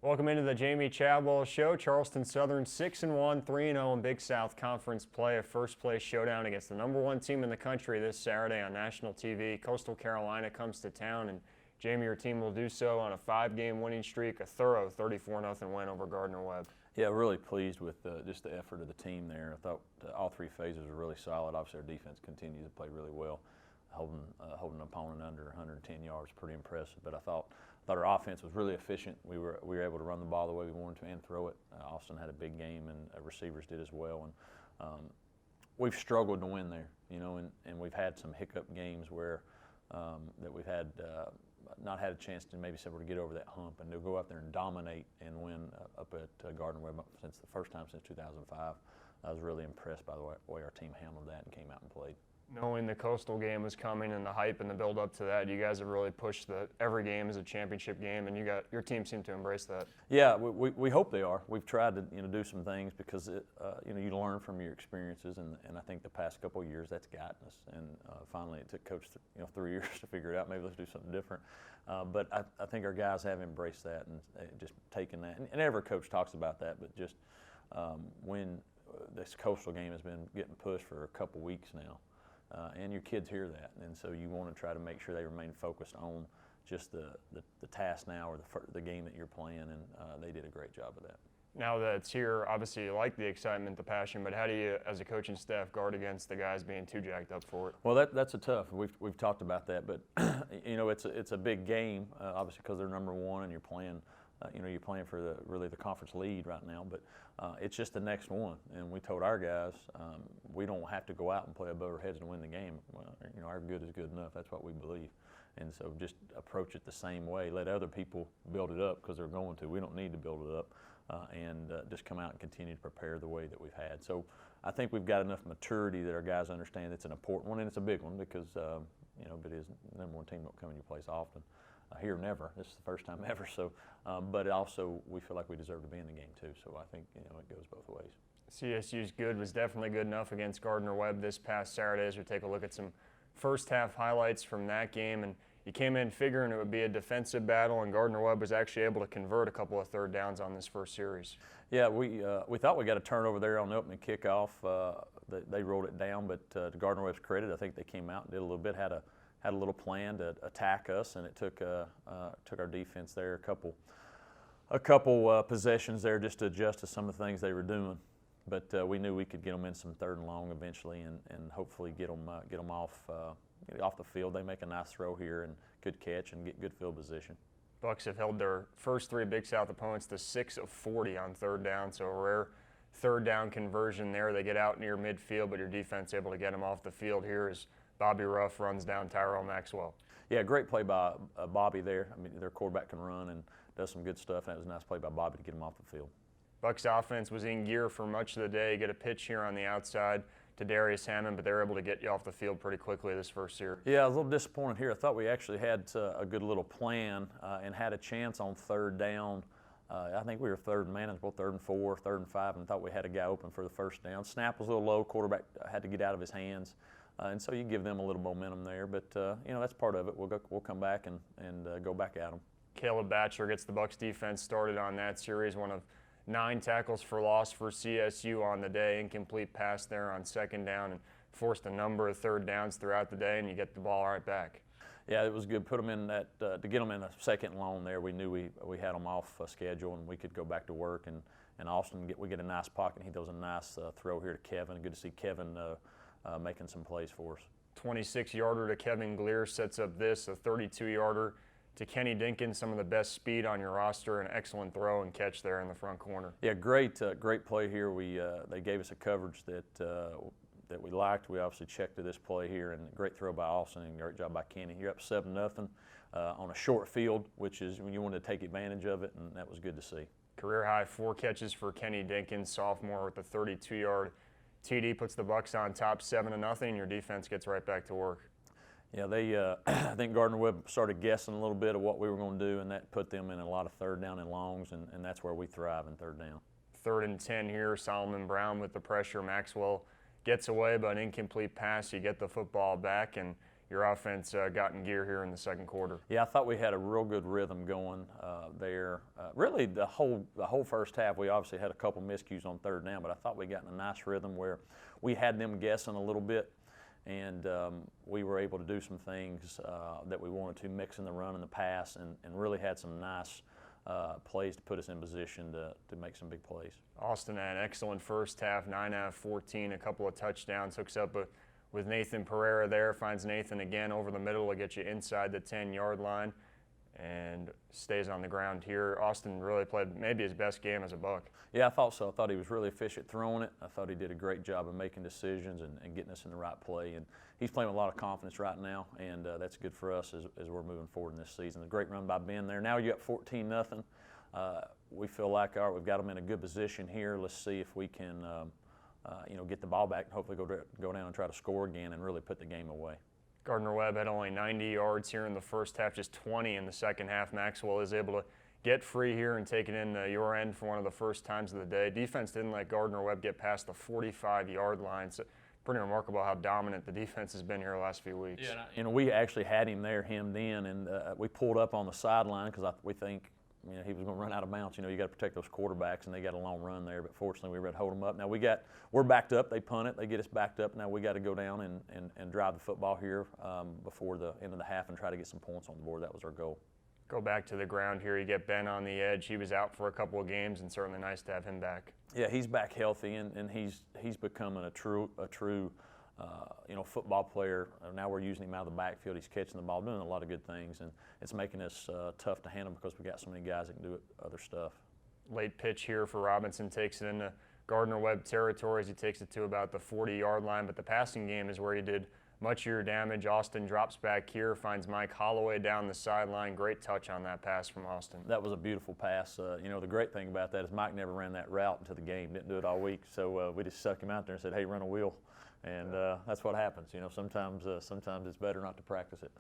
Welcome into the Jamey Chadwell Show. Charleston Southern 6-1, 3-0 in Big South Conference play. A first-place showdown against the #1 team in the country this Saturday on national TV. Coastal Carolina comes to town, and Jamey, your team will do so on a 5-game winning streak, a thorough 34-0 win over Gardner-Webb. Yeah, really pleased with just the effort of the team there. I thought all three phases were really solid. Obviously, our defense continues to play really well, holding an opponent under 110 yards, pretty impressive. But I thought our offense was really efficient. We were able to run the ball the way we wanted to and throw it. Austin had a big game, and receivers did as well. And we've struggled to win there, and we've had some hiccup games where that we've had not had a chance to maybe to get over that hump, and to go out there and dominate and win up at Gardner-Webb since the first time since 2005. I was really impressed by the way our team handled that and came out and played. Knowing the Coastal game was coming and the hype and the build up to that, you guys have really pushed every game as a championship game, and your team seemed to embrace that. Yeah, we hope they are. We've tried to do some things because you learn from your experiences, and I think the past couple of years that's gotten us. And finally, it took Coach 3 years to figure it out. Maybe let's do something different. But I think our guys have embraced that and just taken that. And every coach talks about that, but just when this Coastal game has been getting pushed for a couple weeks now. And your kids hear that, and so you want to try to make sure they remain focused on just the task now or the game that you're playing, and they did a great job of that. Now that it's here, obviously you like the excitement, the passion, but how do you, as a coaching staff, guard against the guys being too jacked up for it? Well, that's a tough. We've talked about that, but it's a big game, obviously because they're #1 and you're playing. You're playing for really the conference lead right now, but it's just the next one. And we told our guys we don't have to go out and play above our heads to win the game. Well, our good is good enough. That's what we believe. And so just approach it the same way. Let other people build it up because they're going to. We don't need to build it up, and just come out and continue to prepare the way that we've had. So I think we've got enough maturity that our guys understand it's an important one, and it's a big one because but it is the #1 team don't come in your place often. Here never. This is the first time ever. So, but also we feel like we deserve to be in the game too. So I think it goes both ways. CSU's good was definitely good enough against Gardner-Webb this past Saturday. As we take a look at some first half highlights from that game, and you came in figuring it would be a defensive battle, and Gardner-Webb was actually able to convert a couple of third downs on this first series. Yeah, we thought we got a turnover there on the opening kickoff. They rolled it down, but to Gardner-Webb's credit, I think they came out and did a little bit, had a little plan to attack us, and it took our defense there a couple possessions there just to adjust to some of the things they were doing. But we knew we could get them in some 3rd and long eventually, and hopefully get them off the field. They make a nice throw here and good catch and get good field position. Bucks have held their first 3 Big South opponents to 6 of 40 on 3rd down, so a rare 3rd down conversion there. They get out near midfield, but your defense able to get them off the field here as Bobby Ruff runs down Tyrell Maxwell. Yeah, great play by Bobby there. I mean, their quarterback can run and does some good stuff, and that was a nice play by Bobby to get him off the field. Bucks offense was in gear for much of the day. Get a pitch here on the outside to Darius Hammond, but they're able to get you off the field pretty quickly this first series. Yeah, I was a little disappointed here. I thought we actually had a good little plan and had a chance on 3rd down. I think we were 3rd and manageable, 3rd and 4, 3rd and 5, and thought we had a guy open for the 1st down. Snap was a little low. Quarterback had to get out of his hands. And so you give them a little momentum there, but that's part of it. We'll come back and go back at them. Caleb Batchelor gets the Bucks defense started on that series. One of 9 tackles for loss for CSU on the day. Incomplete pass there on 2nd down, and forced a number of 3rd downs throughout the day, and you get the ball right back. Yeah, it was good. Put them in that to get them in a 2nd and long there. We knew we had them off schedule, and we could go back to work. And Austin we get a nice pocket. He does a nice throw here to Kevin. Good to see Kevin. Making some plays for us. 26-yarder to Kevin Gleer sets up this, a 32-yarder to Kenny Dinkins, some of the best speed on your roster, an excellent throw and catch there in the front corner. Yeah, great play here. They gave us a coverage that we liked. We obviously checked to this play here, and great throw by Austin and great job by Kenny. You're up 7-0 on a short field, which is when you wanted to take advantage of it, and that was good to see. Career high 4 catches for Kenny Dinkins, sophomore, with a 32-yard TD, puts the Bucks on top 7-0, and your defense gets right back to work. Yeah, I think Gardner-Webb started guessing a little bit of what we were going to do, and that put them in a lot of 3rd down and longs, and that's where we thrive in 3rd down. 3rd and 10 here, Solomon Brown with the pressure. Maxwell gets away, but an incomplete pass. You get the football back, and your offense got in gear here in the second quarter. Yeah, I thought we had a real good rhythm going there. Really, the whole first half, we obviously had a couple miscues on third down, but I thought we got in a nice rhythm where we had them guessing a little bit, and we were able to do some things that we wanted to, mix in the run and the pass, and really had some nice plays to put us in position to make some big plays. Austin had an excellent first half, 9 out of 14, a couple of touchdowns, hooks up with Nathan Pereira there, finds Nathan again over the middle to get you inside the 10-yard line, and stays on the ground here. Austin really played maybe his best game as a Buck. Yeah, I thought so. I thought he was really efficient throwing it. I thought he did a great job of making decisions and getting us in the right play. And he's playing with a lot of confidence right now, and that's good for us as we're moving forward in this season. A great run by Ben there. Now you got 14-0. We feel like we've got them in a good position here. Let's see if we can get the ball back and hopefully go down and try to score again and really put the game away. Gardner-Webb had only 90 yards here in the first half, just 20 in the second half. Maxwell is able to get free here and take it in your end for one of the first times of the day. Defense didn't let Gardner-Webb get past the 45-yard line. So pretty remarkable how dominant the defense has been here the last few weeks. Yeah, we actually had him there hemmed in, and we pulled up on the sideline because we think he was going to run out of bounds. You got to protect those quarterbacks, and they got a long run there. But fortunately, we were able to hold them up. Now we're backed up. They punt it. They get us backed up. Now we got to go down and drive the football here before the end of the half and try to get some points on the board. That was our goal. Go back to the ground here. You get Ben on the edge. He was out for a couple of games, and certainly nice to have him back. Yeah, he's back healthy, and he's becoming a true football player. Now we're using him out of the backfield. He's catching the ball, doing a lot of good things, and it's making us tough to handle because we got so many guys that can do other stuff. Late pitch here for Robinson, takes it into Gardner-Webb territory as he takes it to about the 40-yard line, but the passing game is where he did much of your damage. Austin drops back here, finds Mike Holloway down the sideline. Great touch on that pass from Austin. That was a beautiful pass. The great thing about that is Mike never ran that route into the game, didn't do it all week, so we just stuck him out there and said, hey, run a wheel. And that's what happens. Sometimes it's better not to practice it.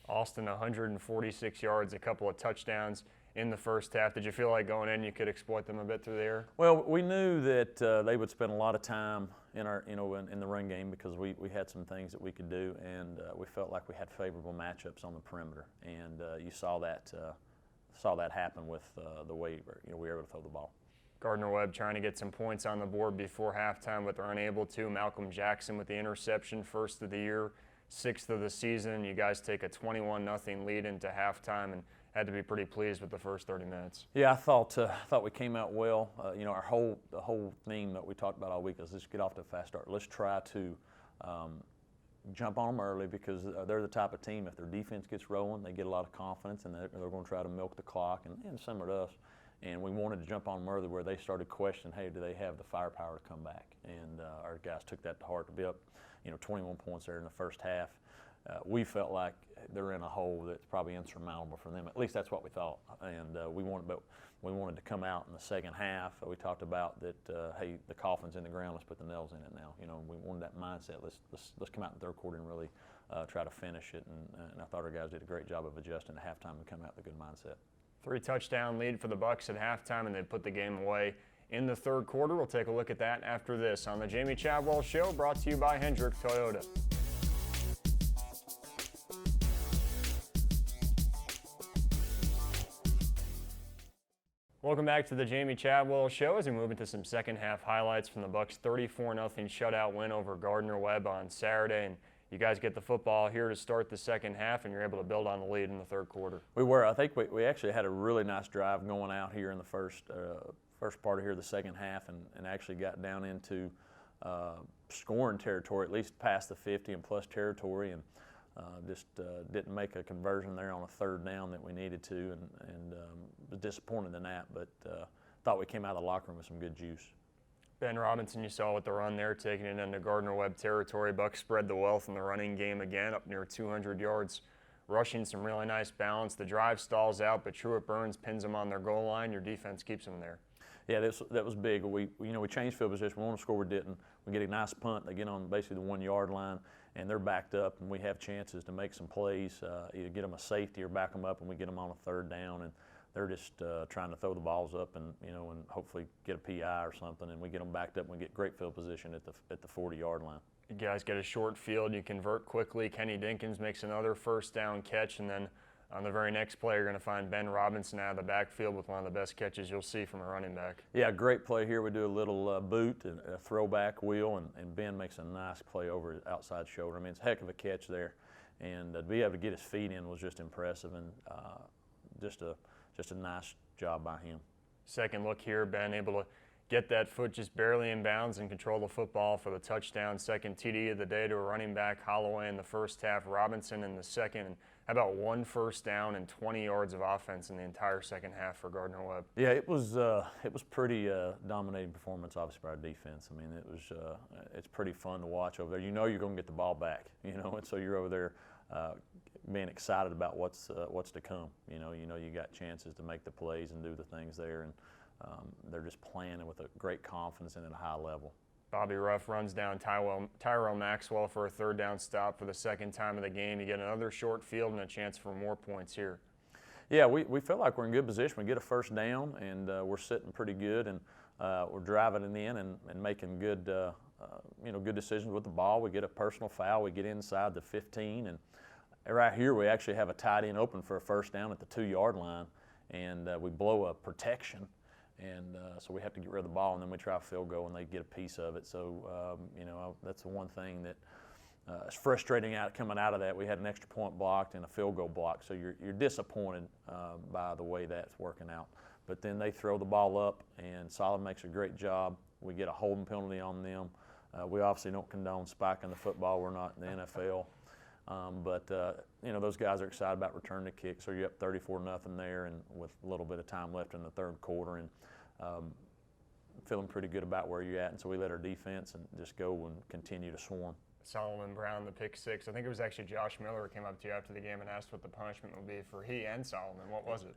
Austin, 146 yards, a couple of touchdowns in the first half. Did you feel like going in you could exploit them a bit through the air? Well, we knew that they would spend a lot of time in our, in the run game because we had some things that we could do, and we felt like we had favorable matchups on the perimeter, and you saw that happen with the way we were able to throw the ball. Gardner-Webb trying to get some points on the board before halftime, but they're unable to. Malcolm Jackson with the interception, first of the year, 6th of the season. You guys take a 21-0 lead into halftime and had to be pretty pleased with the first 30 minutes. Yeah, I thought we came out well. The whole theme that we talked about all week is let's get off to a fast start. Let's try to jump on them early because they're the type of team, if their defense gets rolling, they get a lot of confidence, and they're going to try to milk the clock and similar to us. And we wanted to jump on them early where they started questioning, hey, do they have the firepower to come back? And our guys took that to heart to be up, 21 points there in the first half. We felt like they're in a hole that's probably insurmountable for them. At least that's what we thought. And we wanted to come out in the second half. We talked about that, hey, the coffin's in the ground, let's put the nails in it now. We wanted that mindset. Let's come out in the third quarter and really try to finish it. And I thought our guys did a great job of adjusting at halftime and coming out with a good mindset. 3-touchdown lead for the Bucks at halftime, and they put the game away in the third quarter. We'll take a look at that after this on the Jamey Chadwell Show, brought to you by Hendrick Toyota. Welcome back to the Jamey Chadwell Show as we move into some second half highlights from the Bucks' 34-0 shutout win over Gardner-Webb on Saturday. And you guys get the football here to start the second half, and you're able to build on the lead in the third quarter. We were. I think we actually had a really nice drive going out here in the first part of here, the second half, and actually got down into scoring territory, at least past the 50 and plus territory, and just didn't make a conversion there on a third down that we needed to, and was disappointed in that, but thought we came out of the locker room with some good juice. Ben Robinson, you saw with the run there, taking it into Gardner-Webb territory. Bucks spread the wealth in the running game again, up near 200 yards, rushing some really nice balance. The drive stalls out, but Truett Burns pins them on their goal line. Your defense keeps them there. Yeah, that was big. We changed field position. We want to score, we didn't. We get a nice punt. They get on basically the 1-yard line, and they're backed up, and we have chances to make some plays, either get them a safety or back them up, and we get them on a third down. And they're just trying to throw the balls up and hopefully get a PI or something, and we get them backed up and we get great field position at the 40-yard line. You guys get a short field, you convert quickly. Kenny Dinkins makes another first down catch, and then on the very next play, you're going to find Ben Robinson out of the backfield with one of the best catches you'll see from a running back. Yeah, great play here. We do a little boot and a throwback wheel, and Ben makes a nice play over his outside shoulder. I mean, it's a heck of a catch there, and to be able to get his feet in was just impressive, and just a nice job by him. Second look here, Ben able to get that foot just barely in bounds and control the football for the touchdown. Second TD of the day to a running back. Holloway in the first half, Robinson in the second. And how about one first down and 20 yards of offense in the entire second half for Gardner-Webb? Yeah, it was pretty dominating performance, obviously, by our defense. I mean, it's pretty fun to watch over there. You know you're going to get the ball back, and so you're over there being excited about what's to come. You know you got chances to make the plays and do the things there, and they're just playing with a great confidence and at a high level. Bobby Ruff runs down Tyrell Maxwell for a third down stop for the second time of the game. You get another short field and a chance for more points here. Yeah, we feel like we're in good position. We get a first down, and we're sitting pretty good, and we're driving it in and making good good decisions with the ball. We get a personal foul. We get inside the 15, and right here we actually have a tight end open for a first down at the 2-yard line, and we blow a protection. And so we have to get rid of the ball, and then we try a field goal, and they get a piece of it. So, that's the one thing that is frustrating coming out of that. We had an extra point blocked and a field goal blocked, so you're disappointed by the way that's working out. But then they throw the ball up, and Solid makes a great job. We get a holding penalty on them. We obviously don't condone spiking the football. We're not in the NFL. But those guys are excited about returning the kick, so you're up 34-0 there, and with a little bit of time left in the third quarter, and feeling pretty good about where you're at. And so we let our defense and just go and continue to swarm. Solomon Brown, the pick six. I think it was actually Josh Miller who came up to you after the game and asked what the punishment would be for he and Solomon. What was it?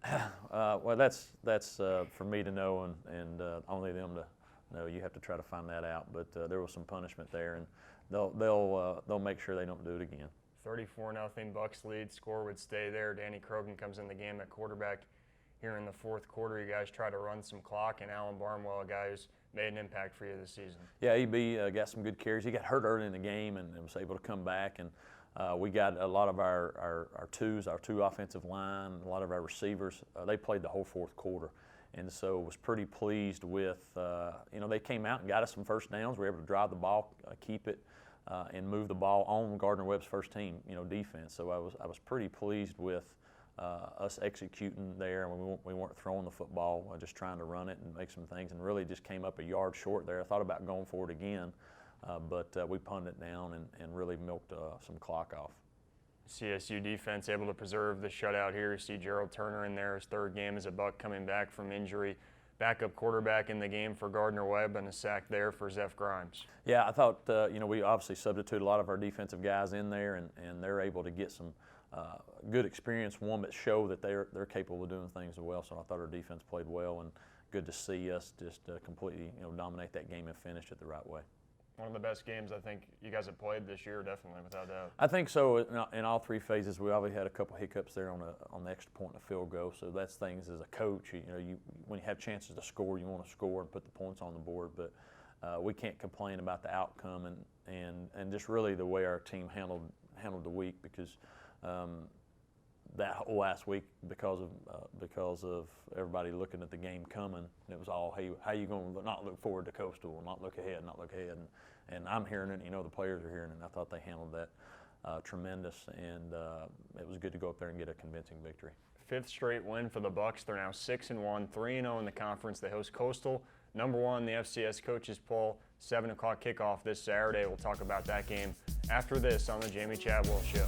Well, that's for me to know, and only them to know. You have to try to find that out. But there was some punishment there, and they'll make sure they don't do it again. 34-0 Bucks lead. Score would stay there. Danny Krogan comes in the game at quarterback here in the fourth quarter. You guys try to run some clock, and Alan Barnwell, a guy who's made an impact for you this season. Yeah, EB got some good carries. He got hurt early in the game and was able to come back, and we got a lot of our two offensive line, a lot of our receivers. They played the whole fourth quarter, and so was pretty pleased with. They came out and got us some first downs. We were able to drive the ball, keep it. And move the ball on Gardner-Webb's first team, defense. So I was pretty pleased with us executing there, and we weren't throwing the football, just trying to run it and make some things, and really just came up a yard short there. I thought about going for it again, but we punted it down and really milked some clock off. CSU defense able to preserve the shutout here. You see Gerald Turner in there, his third game as a Buck coming back from injury. Backup quarterback in the game for Gardner-Webb, and a sack there for Zeph Grimes. Yeah, I thought, we obviously substituted a lot of our defensive guys in there, and they're able to get some good experience, but show that they're capable of doing things as well. So I thought our defense played well, and good to see us just completely dominate that game and finish it the right way. One of the best games I think you guys have played this year, definitely, without doubt. I think so. In all three phases, we obviously had a couple hiccups there on the extra point and the field goal. So that's things as a coach. When you have chances to score, you want to score and put the points on the board. But we can't complain about the outcome and just really the way our team handled the week, because that whole last week, because of everybody looking at the game coming, it was all, hey, how you going to not look forward to Coastal, not look ahead. And I'm hearing it, the players are hearing it, and I thought they handled that tremendous, and it was good to go up there and get a convincing victory. Fifth straight win for the Bucks. They're now 6-1, 3-0 in the conference. They host Coastal, number one in the FCS coaches poll. 7 o'clock kickoff this Saturday. We'll talk about that game after this on the Jamey Chadwell Show.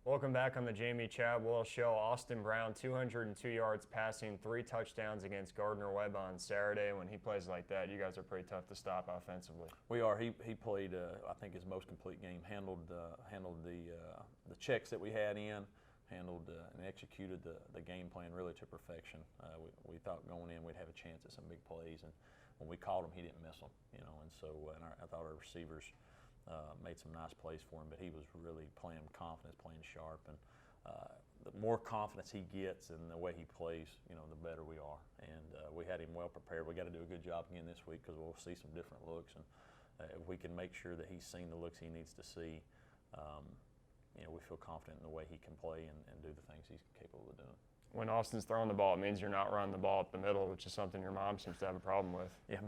Welcome back on the Jamey Chadwell Show. Austin Brown, 202 yards passing, 3 touchdowns against Gardner-Webb on Saturday. When he plays like that, you guys are pretty tough to stop offensively. We are. He played, I think, his most complete game. Handled the checks that we had in, handled and executed the game plan really to perfection. We thought going in we'd have a chance at some big plays, and when we called him, he didn't miss them. And so I thought our receivers made some nice plays for him, but he was really playing confidence, playing sharp, and the more confidence he gets in the way he plays, the better we are. And we had him well prepared. We got to do a good job again this week because we'll see some different looks. And if we can make sure that he's seen the looks he needs to see, we feel confident in the way he can play and do the things he's capable of doing. When Austin's throwing the ball, it means you're not running the ball up the middle, which is something your mom seems to have a problem with. Yeah,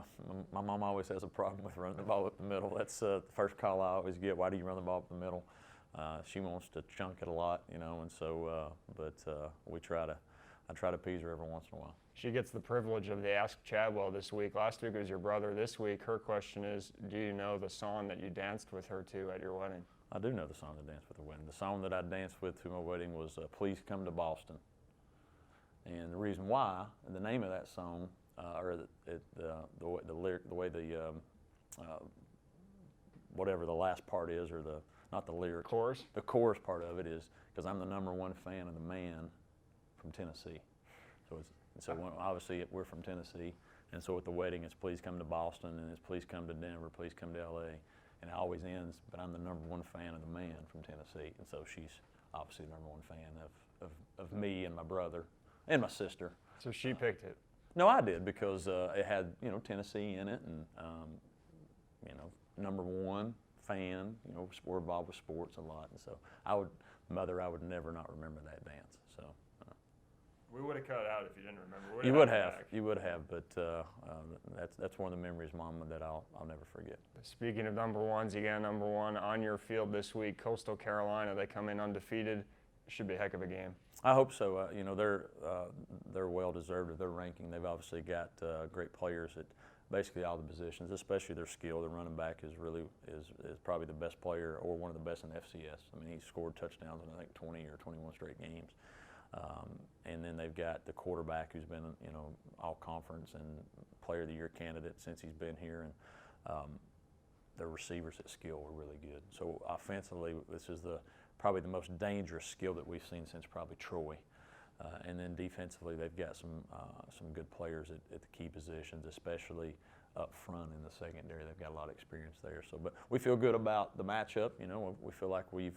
my mom always has a problem with running the ball up the middle. That's the first call I always get. Why do you run the ball up the middle? She wants to chunk it a lot, and so, I try to appease her every once in a while. She gets the privilege of the Ask Chadwell this week. Last week it was your brother. This week her question is, do you know the song that you danced with her to at your wedding? I do know the song that I danced with at the wedding. The song that I danced with to my wedding was Please Come to Boston. And the reason why, the name of that song, whatever the last part is, or not the lyrics. Chorus? The chorus part of it is because I'm the #1 fan of the man from Tennessee. Obviously we're from Tennessee, and so at the wedding it's Please Come to Boston, and it's Please Come to Denver, Please Come to LA, and it always ends, but I'm the #1 fan of the man from Tennessee, and so she's obviously the #1 fan of me and my brother and my sister. So she picked it? No, I did, because it had Tennessee in it, and #1 fan. We're involved with sports a lot, and so I would never not remember that dance. So we would have cut it out if you didn't remember. You would have, but that's one of the memories, Mama, that I'll never forget. Speaking of #1s, you got #1 on your field this week. Coastal Carolina, they come in undefeated. Should be a heck of a game. I hope so. They're well deserved of their ranking. They've obviously got great players at basically all the positions, especially their skill. The running back is probably the best player, or one of the best in FCS. I mean, he's scored touchdowns in I think 20 or 21 straight games. And then they've got the quarterback who's been all conference and player of the year candidate since he's been here, and their receivers at skill were really good. So offensively, this is probably the most dangerous skill that we've seen since probably Troy. And then defensively, they've got some good players at the key positions, especially up front in the secondary. They've got a lot of experience there. So, but we feel good about the matchup. We feel like we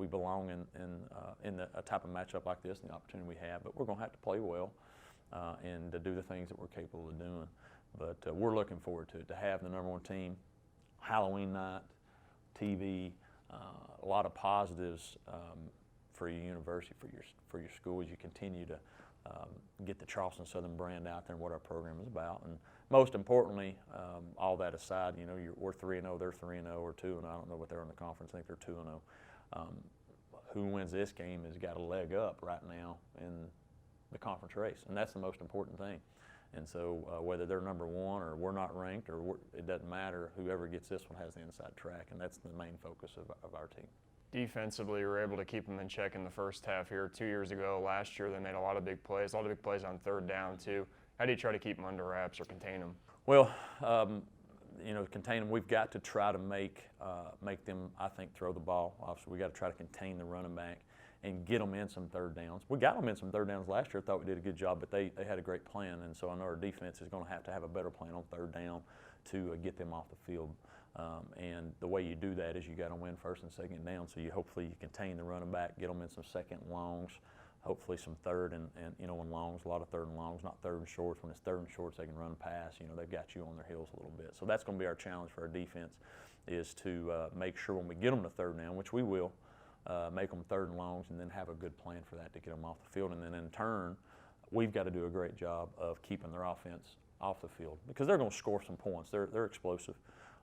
belong in a type of matchup like this and the opportunity we have. But we're going to have to play well and to do the things that we're capable of doing. But we're looking forward to it. To have the #1 team, Halloween night, TV, a lot of positives for your university, for your school, as you continue to get the Charleston Southern brand out there and what our program is about. And most importantly, all that aside, we're 3-0, they're 3-0 or 2-0. I don't know what they're in the conference. I think they're 2-0. Who wins this game has got a leg up right now in the conference race, and that's the most important thing. And so whether they're #1 or we're not ranked, or it doesn't matter. Whoever gets this one has the inside track, and that's the main focus of our team. Defensively, you were able to keep them in check in the first half here. 2 years ago, last year, they made a lot of big plays on third down too. How do you try to keep them under wraps or contain them? Well, contain them. We've got to try to make them, I think, throw the ball. Obviously, we got to try to contain the running back and get them in some third downs. We got them in some third downs last year. Thought we did a good job, but they had a great plan, and so I know our defense is going to have a better plan on third down to get them off the field. And the way you do that is you got to win first and second down. So hopefully you contain the running back, get them in some second and longs, hopefully some third and longs, a lot of third and longs, not third and shorts. When it's third and shorts, they can run pass. They've got you on their heels a little bit. So that's going to be our challenge for our defense, is to make sure when we get them to third down, which we will, make them third and longs, and then have a good plan for that to get them off the field. And then in turn, we've got to do a great job of keeping their offense off the field, because they're going to score some points. They're explosive.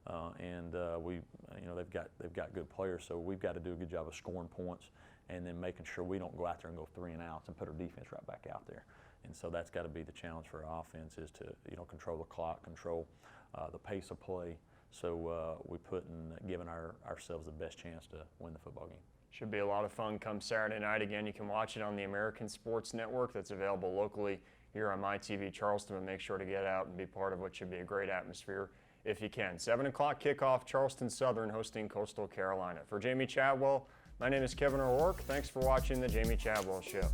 They've got good players, so we've got to do a good job of scoring points and then making sure we don't go out there and go 3 and outs and put our defense right back out there. And so that's got to be the challenge for our offense, is to control the clock, control the pace of play. So we put in giving ourselves the best chance to win the football game. Should be a lot of fun come Saturday night. Again, you can watch it on the American Sports Network that's available locally here on MyTV Charleston, and make sure to get out and be part of what should be a great atmosphere if you can. 7 o'clock kickoff, Charleston Southern hosting Coastal Carolina. For Jamey Chadwell, my name is Kevin O'Rourke. Thanks for watching the Jamey Chadwell Show.